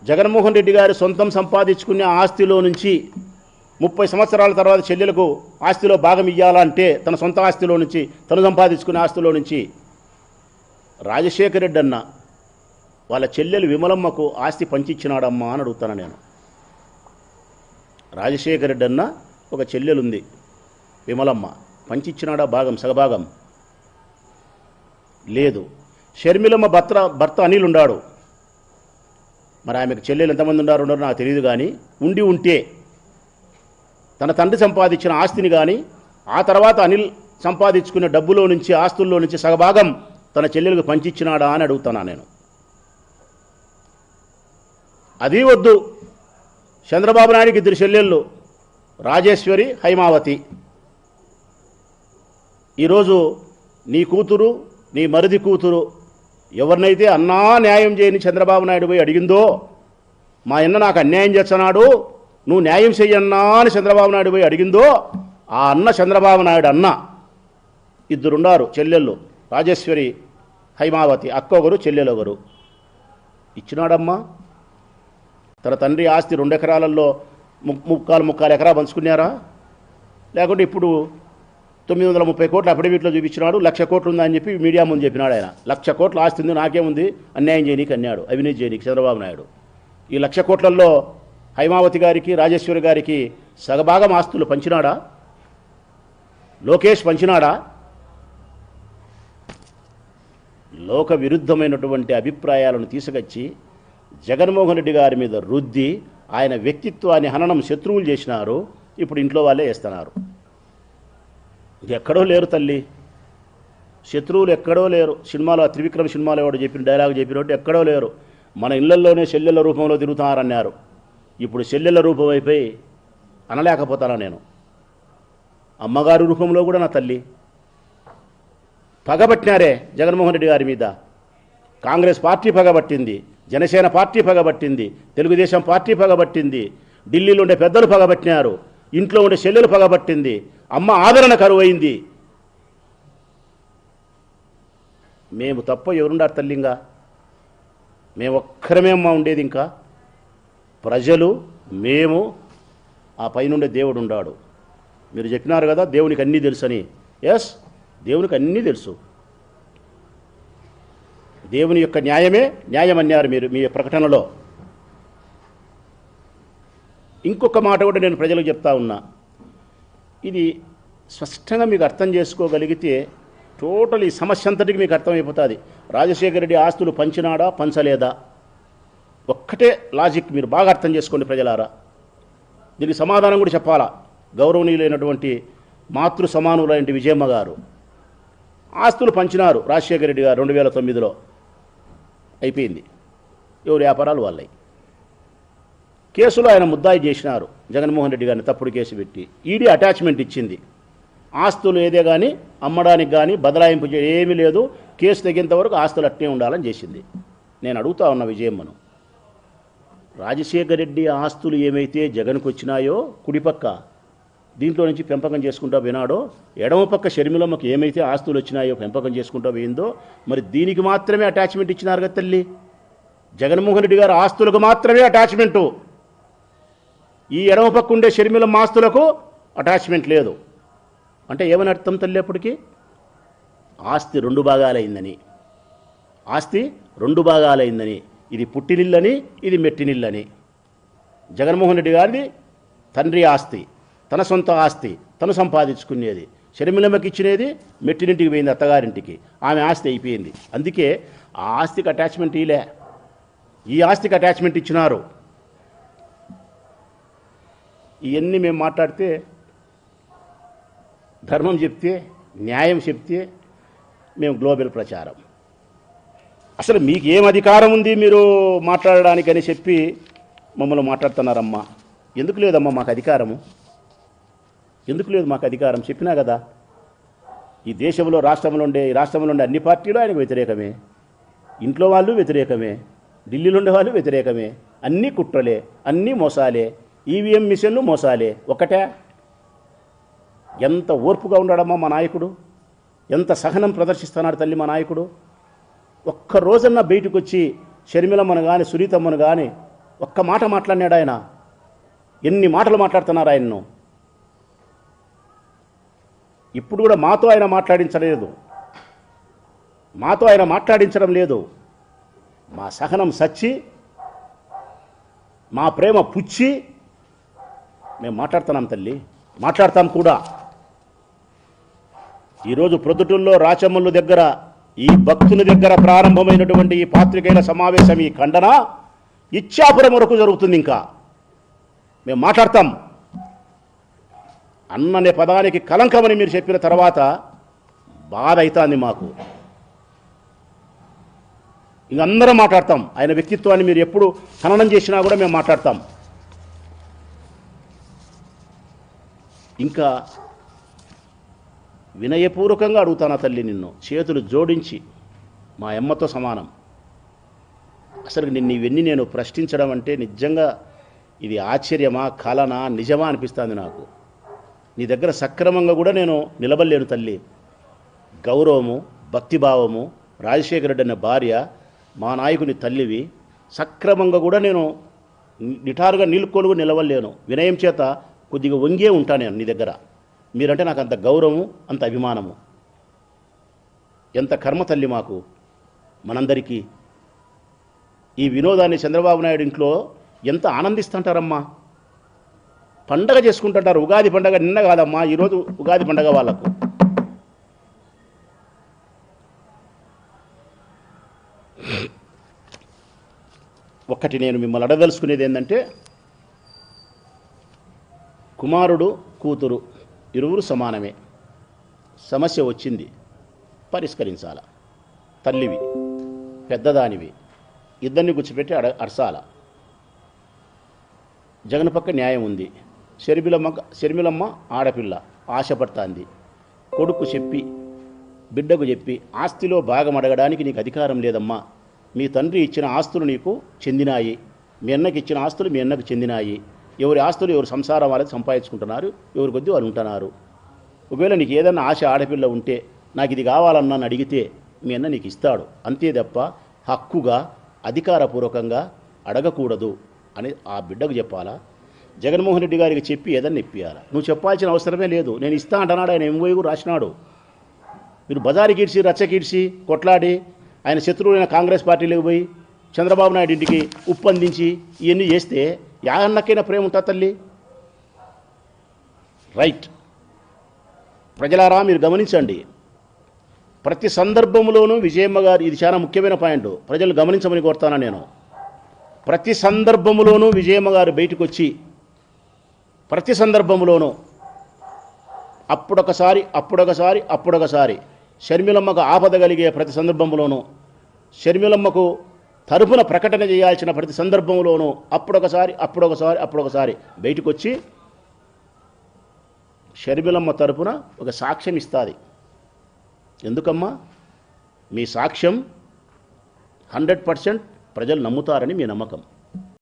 జగన్మోహన్ రెడ్డి గారు సొంతం సంపాదించుకునే ఆస్తిలో నుంచి 30 సంవత్సరాల తర్వాత చెల్లెలకు ఆస్తిలో భాగం ఇవ్వాలంటే తన సొంత ఆస్తిలో నుంచి తను సంపాదించుకునే ఆస్తిలో నుంచి రాజశేఖర రెడ్డి అన్న వాళ్ళ చెల్లెలు విమలమ్మకు ఆస్తి పంచిచ్చినాడమ్మా అని అడుగుతాను నేను. రాజశేఖర రెడ్డి అన్న ఒక చెల్లెలుంది విమలమ్మ, పంచిచ్చినాడా భాగం, సగభాగం? లేదు. షర్మిలమ్మ భర్త అనిల్ ఉన్నాడు, మరి ఆమెకు చెల్లెలు ఎంతమంది ఉన్నారో నాకు తెలియదు, కానీ ఉంటే తన తండ్రి సంపాదించిన ఆస్తిని కానీ ఆ తర్వాత అనిల్ సంపాదించుకునే డబ్బులో నుంచి ఆస్తుల్లో నుంచి సగభాగం తన చెల్లెలకు పంచిచ్చినాడా అని అడుగుతున్నా నేను. అది వద్దు. చంద్రబాబు నాయుడికి 2 చెల్లెళ్ళు, రాజేశ్వరి, హైమావతి. ఈరోజు నీ కూతురు, నీ మరిది కూతురు ఎవరినైతే అన్నా న్యాయం చేయని చంద్రబాబు నాయుడు పోయి అడిగిందో, మా అన్న నాకు అన్యాయం చేస్తున్నాడు, నువ్వు న్యాయం చెయ్యన్నా అని చంద్రబాబు నాయుడు పోయి అడిగిందో, ఆ అన్న చంద్రబాబు నాయుడు అన్న 2 ఉన్నారు చెల్లెళ్ళు, రాజేశ్వరి, హైమావతి. అక్క ఒకరు, చెల్లెలు ఒకరు. ఇచ్చినాడమ్మా. తన తండ్రి ఆస్తి 2 ఎకరాలలో ముక్కాలు ఎకరా పంచుకున్నారా? లేకుంటే ఇప్పుడు 930 కోట్లు అఫిడవిట్లో చూపించినాడు, 1,00,000 కోట్లు ఉందని చెప్పి మీడియా ముందు చెప్పినాడు ఆయన. 1,00,000 కోట్లు ఆస్తి ఉంది, నాకేముంది, అన్యాయం చేయనీకి అన్నాడు, అవినీతి చేయనీకి చంద్రబాబు నాయుడు. ఈ 1,00,000 కోట్లలో హైమావతి గారికి, రాజేశ్వరి గారికి సగభాగం ఆస్తులు పంచినాడా? లోకేష్ పంచినాడా? లోక విరుద్ధమైనటువంటి అభిప్రాయాలను తీసుకొచ్చి జగన్మోహన్ రెడ్డి గారి మీద రుద్ది ఆయన వ్యక్తిత్వాన్ని హననం శత్రువులు చేసినారు. ఇప్పుడు ఇంట్లో వాళ్ళే వేస్తున్నారు. ఎక్కడో లేరు తల్లి, శత్రువులు ఎక్కడో లేరు. సినిమాలో త్రివిక్రమ్ సినిమాలో ఎవడు చెప్పిన డైలాగ్ చెప్పినట్టు ఎక్కడో లేరు. మన ఇళ్లల్లోనే చెల్లెళ్ళ రూపంలో తిరుగుతున్నారన్నారు. ఇప్పుడు చెల్లెళ్ళ రూపం అయిపోయి అనలేకపోతానా నేను. అమ్మగారి రూపంలో కూడా నా తల్లి పగబట్టినారే జగన్మోహన్ రెడ్డి గారి మీద. కాంగ్రెస్ పార్టీ పగబట్టింది, జనసేన పార్టీ పగబట్టింది, తెలుగుదేశం పార్టీ పగబట్టింది, ఢిల్లీలో ఉండే పెద్దలు పగబట్టినారు, ఇంట్లో ఉండే చెల్లెలు పగబట్టింది, అమ్మ ఆదరణ కరువైంది. మేము తప్ప ఎవరుండారు తల్లింగా? మేము ఒక్కరమేమ్మా ఉండేది. ఇంకా ప్రజలు, మేము, ఆ పైనుండే దేవుడు ఉండాడు. మీరు చెప్పినారు కదా దేవునికి అన్నీ తెలుసని. ఎస్, దేవునికి అన్నీ తెలుసు. దేవుని యొక్క న్యాయమే న్యాయం అన్నారు మీరు మీ ప్రకటనలో. ఇంకొక మాట కూడా నేను ప్రజలకు చెప్తా ఉన్నా. ఇది స్పష్టంగా మీకు అర్థం చేసుకోగలిగితే టోటల్ ఈ సమస్య అంతటికి మీకు అర్థమైపోతుంది. రాజశేఖర రెడ్డి ఆస్తులు పంచినాడా, పంచలేదా? ఒక్కటే లాజిక్ మీరు బాగా అర్థం చేసుకోండి ప్రజలారా. దీనికి సమాధానం కూడా చెప్పాలా. గౌరవనీయులైనటువంటి మాతృ సమానులైన విజయమ్మ గారు ఆస్తులు పంచినారు రాజశేఖర రెడ్డి గారు 2009లో. అయిపోయింది. ఎవరి వ్యాపారాలు వాళ్ళయి. కేసులో ఆయన ముద్దాయి చేసినారు జగన్మోహన్ రెడ్డి గారిని, తప్పుడు కేసు పెట్టి. ఈడీ అటాచ్మెంట్ ఇచ్చింది. ఆస్తులు ఏదే కానీ అమ్మడానికి కానీ బదలాయింపు ఏమీ లేదు, కేసు తగ్గేంత వరకు ఆస్తులు అట్నే ఉండాలని చేసింది. నేను అడుగుతా ఉన్న విజయమ్మను, రాజశేఖర రెడ్డి ఆస్తులు ఏమైతే జగన్కు వచ్చినాయో కుడిపక్క దీంట్లో నుంచి పెంపకం చేసుకుంటూ పోయినాడో, ఎడమ పక్క షర్మిలమ్మకి ఏమైతే ఆస్తులు వచ్చినాయో పెంపకం చేసుకుంటూ పోయిందో, మరి దీనికి మాత్రమే అటాచ్మెంట్ ఇచ్చినారు కదా తల్లి. జగన్మోహన్ రెడ్డి గారు ఆస్తులకు మాత్రమే అటాచ్మెంటు. ఈ ఎడమ పక్క ఉండే షర్మిలమ్మ ఆస్తులకు అటాచ్మెంట్ లేదు. అంటే ఏమని అర్థం తల్లి? అప్పటికి ఆస్తి 2 భాగాలైందని. ఆస్తి 2 భాగాలైందని. ఇది పుట్టినిల్లని, ఇది మెట్టినిల్లని. జగన్మోహన్ రెడ్డి గారిది తండ్రి ఆస్తి, తన సొంత ఆస్తి, తను సంపాదించుకునేది. షర్మిలమ్మకి ఇచ్చినది మెట్టినింటికి పోయింది, అత్తగారింటికి. ఆమె ఆస్తి అయిపోయింది. అందుకే ఆ ఆస్తికి అటాచ్మెంట్ ఇలే, ఈ ఆస్తికి అటాచ్మెంట్ ఇచ్చినారు. ఇవన్నీ మేము మాట్లాడితే, ధర్మం చెప్తే, న్యాయం చెప్తే మేము గ్లోబల్ ప్రచారం. అసలు మీకు ఏం అధికారం ఉంది మీరు మాట్లాడడానికని చెప్పి మమ్మల్ని మాట్లాడుతున్నారమ్మా. ఎందుకు లేదమ్మా మాకు అధికారము? ఎందుకు లేదు మాకు అధికారం? చెప్పినా కదా, ఈ దేశంలో రాష్ట్రంలో ఉండే అన్ని పార్టీలు ఆయనకు వ్యతిరేకమే. ఇంట్లో వాళ్ళు వ్యతిరేకమే, ఢిల్లీలో ఉండే వాళ్ళు వ్యతిరేకమే. అన్నీ కుట్రలే, అన్నీ మోసాలే, ఈవీఎం మిషన్లు మోసాలే. ఒకటే. ఎంత ఓర్పుగా ఉన్నాడమ్మా మా నాయకుడు, ఎంత సహనం ప్రదర్శిస్తున్నాడు తల్లి మా నాయకుడు. ఒక్క రోజన్నా బయటకు వచ్చి షర్మిలమ్మను కానీ సునీతమ్మను కానీ ఒక్క మాట మాట్లాడినాడు ఆయన? ఎన్ని మాటలు మాట్లాడుతున్నారు ఆయన్ను? ఇప్పుడు కూడా మాతో ఆయన మాట్లాడించడం లేదు. మా సహనం సచ్చి, మా ప్రేమ పుచ్చి మేము మాట్లాడుతున్నాం తల్లి, మాట్లాడతాం కూడా. ఈరోజు ప్రొద్దుటూరులో రాచమల్లు దగ్గర, ఈ భక్తుని దగ్గర ప్రారంభమైనటువంటి ఈ పాత్రికేయుల సమావేశం, ఈ ఖండన ఇచ్చాపురం వరకు జరుగుతుంది. ఇంకా మేము మాట్లాడతాం. అన్ననే పదానికి కలంకమని మీరు చెప్పిన తర్వాత బాధ అవుతుంది మాకు. ఇంక అందరం మాట్లాడతాం. ఆయన వ్యక్తిత్వాన్ని మీరు ఎప్పుడు ఖననం చేసినా కూడా మేము మాట్లాడతాం. ఇంకా వినయపూర్వకంగా అడుగుతానా తల్లి నిన్ను, చేతులు జోడించి, మా అమ్మతో సమానం. అసలు నిన్ను ఇవన్నీ నేను ప్రశ్నించడం అంటే నిజంగా ఇది ఆశ్చర్యమా, కలనా, నిజమా అనిపిస్తుంది నాకు. నీ దగ్గర సక్రమంగా కూడా నేను నిలబడలేను తల్లి. గౌరవము, భక్తిభావము, రాజశేఖర రెడ్డి అనే భార్య, మా నాయకుని తల్లివి, సక్రమంగా కూడా నేను నిటారుగా నిలుకొలుగు నిలవలేను. వినయం చేత కొద్దిగా వంగే ఉంటాను నేను నీ దగ్గర. మీరంటే నాకు అంత గౌరవము, అంత అభిమానము. ఎంత కర్మ తల్లి మాకు, మనందరికీ. ఈ వినోదాన్ని చంద్రబాబు నాయుడు ఇంట్లో ఎంత ఆనందిస్తుంటారమ్మా. పండగ చేసుకుంటుంటారు. ఉగాది పండగ నిన్న కాదమ్మా, ఈరోజు ఉగాది పండగ వాళ్ళకు. ఒక్కటి నేను మిమ్మల్ని అడగదలుచుకునేది ఏంటంటే, కుమారుడు కూతురు ఇరువురు సమానమే. సమస్య వచ్చింది, పరిష్కరించాల. తల్లివి, పెద్దదానివి, ఇద్దరిని అరసాల. జగన్ పక్క న్యాయం ఉంది. షర్మిలమ్మ ఆడపిల్ల ఆశపడుతుంది. కొడుకు చెప్పి, బిడ్డకు చెప్పి, ఆస్తిలో భాగం అడగడానికి నీకు అధికారం లేదమ్మా. మీ తండ్రి ఇచ్చిన ఆస్తులు నీకు చెందినాయి, మీ అన్నకి ఇచ్చిన ఆస్తులు మీ అన్నకు చెందినాయి. ఎవరి ఆస్తులు ఎవరు సంసారం వాళ్ళకి సంపాదించుకుంటున్నారు, ఎవరి కొద్దీ వాళ్ళు ఉంటున్నారు. ఒకవేళ నీకు ఏదన్నా ఆశ ఆడపిల్ల ఉంటే, నాకు ఇది కావాలన్నా అడిగితే మీ అన్న నీకు ఇస్తాడు. అంతే తప్ప హక్కుగా అధికారపూర్వకంగా అడగకూడదు అని ఆ బిడ్డకు చెప్పాలా? జగన్మోహన్ రెడ్డి గారికి చెప్పి ఏదన్నా ఇప్పియాలా? నువ్వు చెప్పాల్సిన అవసరమే లేదు. నేను ఇస్తా అంటున్నాడు. ఆయన ఎంఓయూ కూడా రాసినాడు. మీరు బజారుకి ఇడ్చి, రచ్చకిడ్చి, కొట్లాడి, ఆయన శత్రువులైన కాంగ్రెస్ పార్టీలోకి పోయి చంద్రబాబు నాయుడు ఇంటికి ఉప్పందించి ఇవన్నీ చేస్తే యాగన్నకైనా ప్రేమ ఉంటుంది తల్లి. రైట్. ప్రజలారా మీరు గమనించండి. ప్రతి సందర్భంలోనూ విజయమ్మ గారు, ఇది చాలా ముఖ్యమైన పాయింట్, ప్రజలు గమనించమని కోరుతాను నేను. ప్రతి సందర్భంలోనూ విజయమ్మ గారు బయటకు వచ్చి, ప్రతి సందర్భంలోనూ అప్పుడొకసారి షర్మిలమ్మకు ఆపద కలిగే ప్రతి సందర్భంలోనూ, షర్మిలమ్మకు తరపున ప్రకటన చేయాల్సిన ప్రతి సందర్భంలోనూ అప్పుడొకసారి బయటకు వచ్చి షర్మిలమ్మ తరపున ఒక సాక్ష్యం ఇస్తుంది. ఎందుకమ్మా? మీ సాక్ష్యం 100% ప్రజలు నమ్ముతారని మీ నమ్మకం.